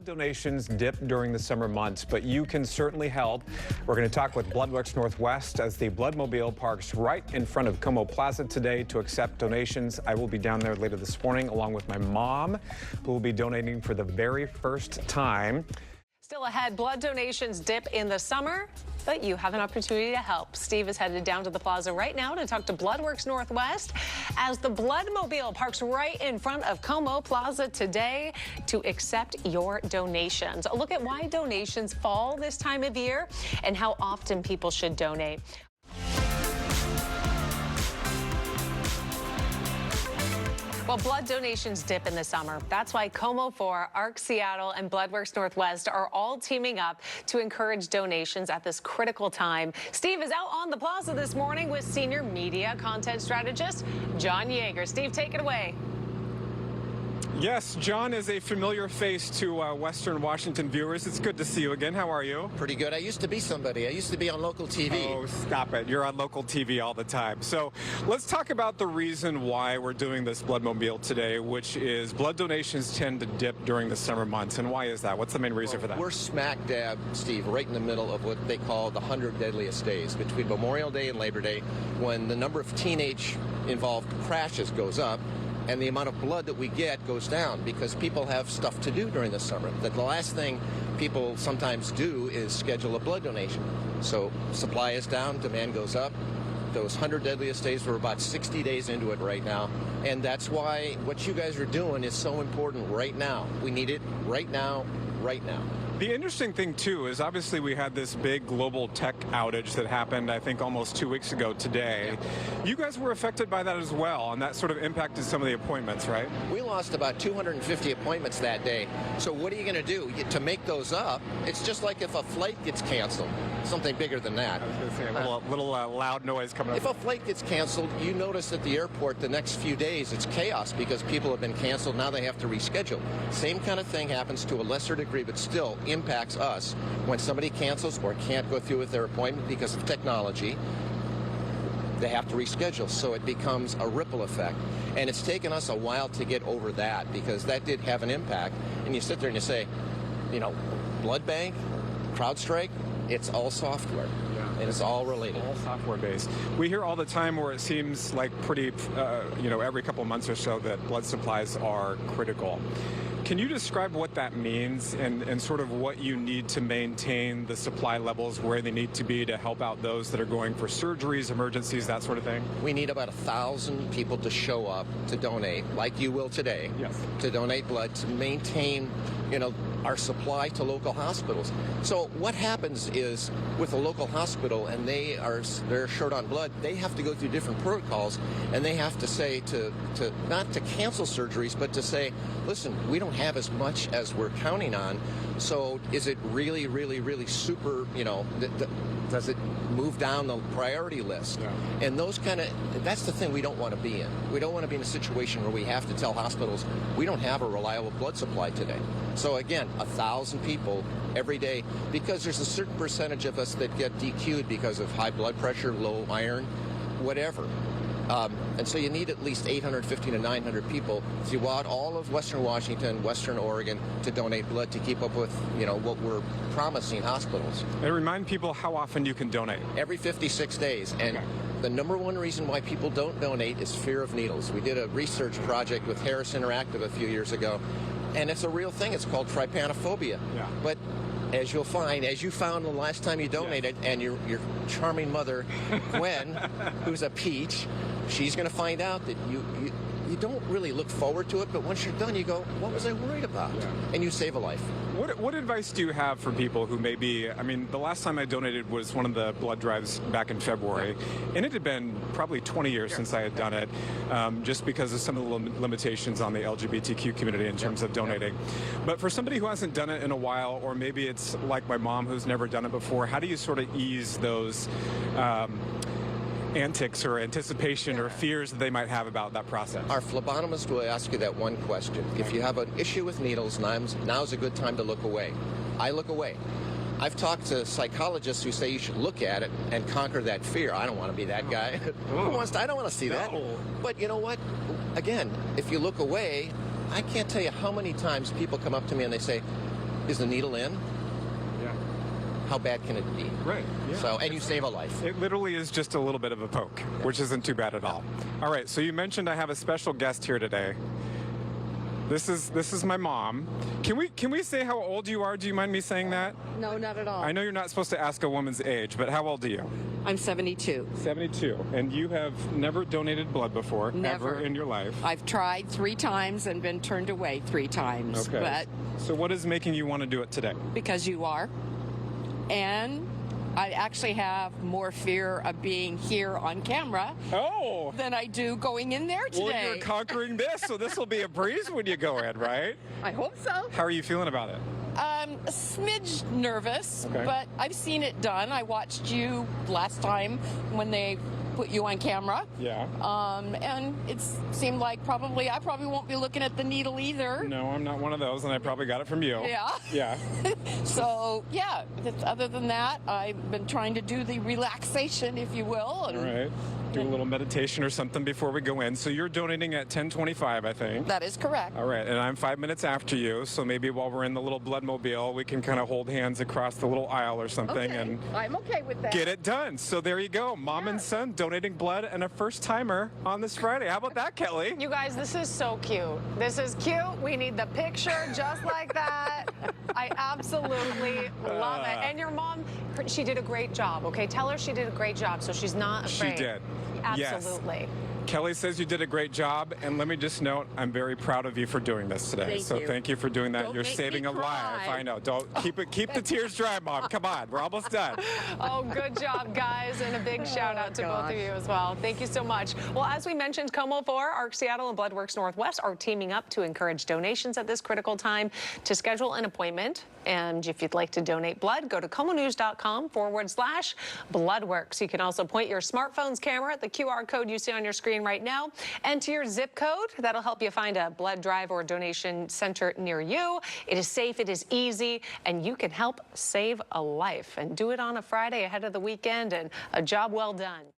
Donations dip during the summer months, but you can certainly help. We're going to talk with Bloodworks Northwest as the Bloodmobile parks right in front of Komo Plaza today to accept donations. I will be down there later this morning along with my mom, who will be donating for the very first time. Still ahead, blood donations dip in the summer, but you have an opportunity to help. Steve is headed down to the plaza right now to talk to Bloodworks Northwest as the Bloodmobile parks right in front of Komo Plaza today to accept your donations. A look at why donations fall this time of year and how often people should donate. Well, blood donations dip in the summer. That's why Komo 4, ARC Seattle, and Bloodworks Northwest are all teaming up to encourage donations at this critical time. Steve is out on the plaza this morning with senior media content strategist John Yeager. Steve, take it away. Yes, John is a familiar face to Western Washington viewers. It's good to see you again. How are you? Pretty good. I used to be somebody. I used to be on local TV. Oh, stop it. You're on local TV all the time. So let's talk about the reason why we're doing this Bloodmobile today, which is blood donations tend to dip during the summer months. And why is that? What's the main reason for that? We're smack dab, Steve, right in the middle of what they call the 100 deadliest days, between Memorial Day and Labor Day, when the number of teenage-involved crashes goes up, and the amount of blood that we get goes down because people have stuff to do during the summer. The last thing people sometimes do is schedule a blood donation. So supply is down, demand goes up. Those 100 deadliest days, we're about 60 days into it right now. And that's why what you guys are doing is so important right now. We need it right now, right now. The interesting thing, too, is obviously we had this big global tech outage that happened, I think, almost 2 weeks ago today. Yeah. You guys were affected by that as well, and that sort of impacted some of the appointments, right? We lost about 250 appointments that day. So what are you going to do? To make those up, it's just like if a flight gets canceled, something bigger than that. I was going to say, a little loud noise coming up. If a flight gets canceled, you notice at the airport the next few days it's chaos because people have been canceled. Now they have to reschedule. Same kind of thing happens to a lesser degree, but still impacts us when somebody cancels or can't go through with their appointment because of technology. They have to reschedule, so it becomes a ripple effect. And it's taken us a while to get over that because that did have an impact. And you sit there and you say, you know, blood bank, CrowdStrike, it's all software. And it's all related. All software based. We hear all the time where it seems like pretty, every couple of months or so that blood supplies are critical. Can you describe what that means and sort of what you need to maintain the supply levels where they need to be to help out those that are going for surgeries, emergencies, that sort of thing? We need about 1,000 people to show up to donate, like you will today, yes, to donate blood to maintain, our supply to local hospitals. So what happens is with a local hospital and they're short on blood, they have to go through different protocols and they have to say to not to cancel surgeries, but to say, listen, we don't have as much as we're counting on. So is it really, really, really super, does it move down the priority list? Yeah. And that's the thing we don't want to be in. We don't want to be in a situation where we have to tell hospitals we don't have a reliable blood supply today. So again, 1,000 people every day, because there's a certain percentage of us that get DQ'd because of high blood pressure, low iron, whatever. And so you need at least 850 to 900 people throughout all of Western Washington, Western Oregon to donate blood to keep up with, what we're promising hospitals. And remind people how often you can donate. Every 56 days. And okay. The number one reason why people don't donate is fear of needles. We did a research project with Harris Interactive a few years ago, and it's a real thing. It's called trypanophobia. Yeah. But as you found the last time you donated, yes, and your charming mother, Gwen, who's a peach, she's going to find out that you don't really look forward to it, but once you're done, you go, what was I worried about? Yeah. And you save a life. What advice do you have for people who maybe, the last time I donated was one of the blood drives back in February, and it had been probably 20 years since I had done it, just because of some of the limitations on the LGBTQ community in terms of donating. But for somebody who hasn't done it in a while, or maybe it's like my mom who's never done it before, how do you sort of ease those antics or anticipation or fears that they might have about that process? Our phlebotomist will ask you that one question. If you have an issue with needles, now's a good time to look away. I look away. I've talked to psychologists who say you should look at it and conquer that fear. I don't want to be that guy. I don't want to see that. But you know what? Again, if you look away, I can't tell you how many times people come up to me and they say, is the needle in? Yeah. How bad can it be? Right. Yeah. So, and you save a life. It literally is just a little bit of a poke, which isn't too bad at all. All right, so you mentioned I have a special guest here today. This is my mom. Can we say how old you are? Do you mind me saying that? No, not at all. I know you're not supposed to ask a woman's age, but how old are you? I'm 72. 72. And you have never donated blood before, Never. ever in your life? I've tried 3 times and been turned away 3 times. Okay. But So what is making you want to do it today? because you are. And I actually have more fear of being here on camera Oh! than I do going in there today. Well, you're conquering this, so this will be a breeze when you go in, right? I hope so. How are you feeling about it? A smidge nervous, Okay. but I've seen it done. I watched you last time when they put you on camera. Yeah. And it seemed like I probably won't be looking at the needle either. No, I'm not one of those, and I probably got it from you. Yeah. Yeah. So, yeah, other than that, I've been trying to do the relaxation, if you will. All right. Do a little meditation or something before we go in. So you're donating at 10:25, I think. That is correct. All right, and I'm 5 minutes after you, so maybe while we're in the little bloodmobile, we can kind of hold hands across the little aisle or something Okay, and I'm okay with that. get it done. So there you go, mom and son donating blood and a first timer on this Friday. How about that, Kelly? You guys, this is so cute. This is cute. We need the picture just like that. I absolutely love it. And your mom, she did a great job, okay? Tell her she did a great job so she's not She afraid. did. Absolutely. Yes. Kelly says you did a great job, and let me just note, I'm very proud of you for doing this today. Thank so you. thank you for doing that. Don't You're make saving me a life. cry. I know. Don't keep the tears dry, Mom. Come on, we're almost done. Oh, good job, guys, and a big shout out to both of you as well. Thank you so much. Well, as we mentioned, Komo 4, ARC Seattle, and Bloodworks Northwest are teaming up to encourage donations at this critical time. To schedule an appointment, and if you'd like to donate blood, go to komonews.com/bloodworks. You can also point your smartphone's camera at the QR code you see on your screen right now, and to your zip code. That'll help you find a blood drive or donation center near you. It is safe, it is easy, and you can help save a life. And do it on a Friday ahead of the weekend, and a job well done.